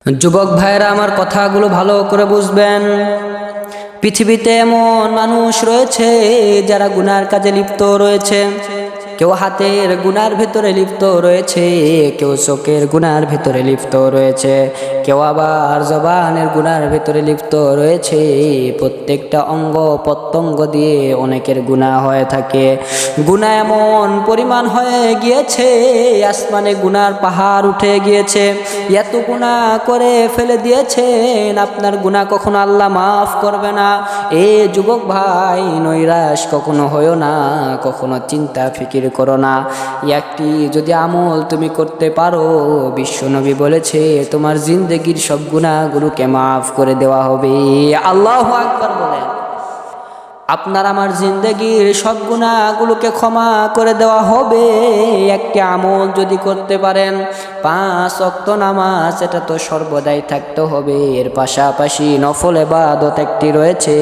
যুবক ভাইরা আমার কথাগুলো ভালো করে বুঝবেন। পৃথিবীতে এমন মানুষ রয়েছে যারা গুনার কাজে লিপ্ত রয়েছে। কেউ হাতের গুনার ভিতরে লিপ্ত রয়েছে, কেউ চোখের গুনার ভিতরে লিপ্ত রয়েছে, কেউ আবার জবানের গুনার ভিতরে লিপ্ত রয়েছে। প্রত্যেকটা অঙ্গ প্রত্যঙ্গ দিয়ে অনেকের গুনাহ হয়ে থাকে। গুনাহ এমন পরিমাণ হয়ে গিয়েছে, আসমানে গুনার পাহাড় উঠে গিয়েছে। এত গুনাহ করে ফেলে দিয়েছেন, আপনার গুনাহ কখনো আল্লাহ মাফ করবে না। এ যুবক ভাই, নৈরাশ কখনো হয়ো না, কখনো চিন্তা ফিকির করো না। একটি যদি আমল তুমি করতে পারো, বিশ্বনবী বলেছে তোমার জিন্দেগির সব গুনাহগুলোকে মাফ করে দেওয়া হবে। আল্লাহু আকবার বলেন। আপনার আমার জিন্দেগির সব গুনাহগুলোকে ক্ষমা করে দেওয়া হবে একটি আমল যদি করতে পারেন। 5 ওয়াক্ত নামাজ, এটা তো সর্বদাই থাকতে হবে। এর পাশাপাশি নফল ইবাদত একটি রয়েছে,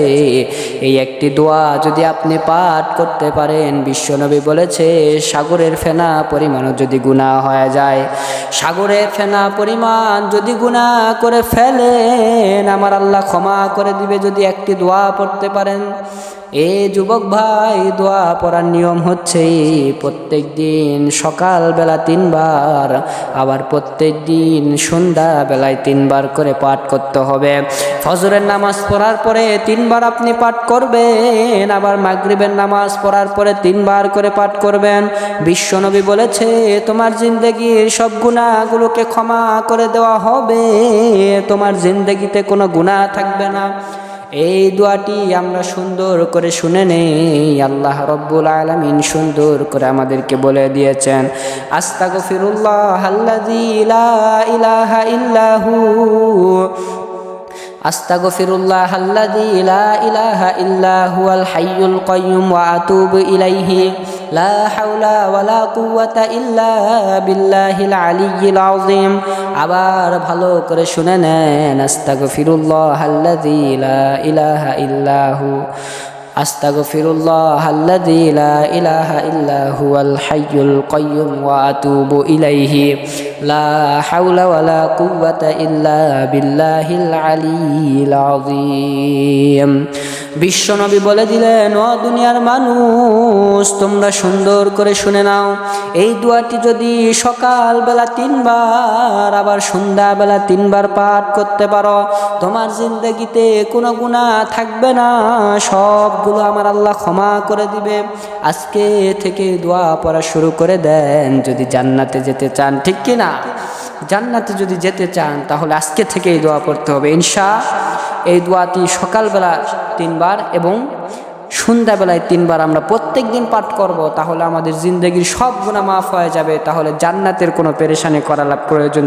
এই একটি দোয়া যদি আপনি পাঠ করতে পারেন, বিশ্বনবী বলেছে সাগরের ফেনা পরিমাণও যদি গুনাহ হয়ে যায়, সাগরের ফেনা পরিমাণ যদি গুনাহ করে ফেলেন, আমার আল্লাহ ক্ষমা করে দিবে যদি একটি দোয়া পড়তে পারেন। এ যুবক ভাই, দোয়া পড়ার নিয়ম হচ্ছে প্রত্যেক দিন সকালবেলা 3 বার, আবার প্রত্যেক দিন সন্ধ্যাবেলায় 3 বার করে পাঠ করতে হবে। ফজরের নামাজ পড়ার পরে 3 বার আপনি পাঠ করবেন, আবার মাগরিবের নামাজ পড়ার পরে 3 বার করে পাঠ করবেন। বিশ্বনবী বলেছে তোমার জিন্দেগির সব গুনাহগুলোকে ক্ষমা করে দেওয়া হবে, তোমার জিন্দেগিতে কোনো গুনাহ থাকবে না। এই দোয়াটি আমরা সুন্দর করে শুনে নেই। আল্লাহ রব্বুল আলামিন সুন্দর করে আমাদেরকে বলে দিয়েছেন, আস্তাগফিরুল্লাহ আল্লাযী লা ইলাহা ইল্লাহু, আস্তাগফিরুল্লাহ আল্লাযী লা ইলাহা ইল্লা হুয়াল হাইয়ুল কাইয়্যুম ওয়া আতুবু ইলাইহি লা হাওলা ওয়ালা কুওয়াতা ইল্লা বিল্লাহিল আলিয়্যিল আযীম। আবার ভালো করে শুনে নেন, আস্তাগফিরুল্লাহ আল্লাযী লা ইলাহা ইল্লা হু, আস্তাগফিরুল্লাহ আল্লাযী লা ইলাহা ইল্লা হুয়াল হাইয়ুল কাইয়্যুম ওয়া আতুবু ইলাইহি লা হাওলা ওয়ালা কুওয়াতা ইল্লা বিল্লাহিল আলিয়্যিল আযীম। বিশ্বনবী বলে দিলেন, ও দুনিয়ার মানুষ, তোমরা সুন্দর করে শুনে নাও, এই দোয়াটি যদি সকালবেলা 3 বার, আবার সন্ধ্যাবেলা 3 বার পাঠ করতে পারো, তোমার জিন্দেগিতে কোনো গুনাহ থাকবে না, সবগুলো আমার আল্লাহ ক্ষমা করে দিবে। আজকে থেকে দোয়া পড়া শুরু করে দেন যদি জান্নাতে যেতে চান, ঠিক কি না? জান্নাতে যদি যেতে চান তাহলে আজকে থেকে এই দোয়া পড়তে হবে এই দোয়াটি সকালবেলা 3 বার এবং সন্ধ্যাবেলায় 3 বার আমরা প্রত্যেক দিন পাঠ করব, তাহলে আমাদের জিন্দেগির সব গুনাহ মাফ হয়ে যাবে। তাহলে জান্নাতের কোনো পেরেশানি করার প্রয়োজন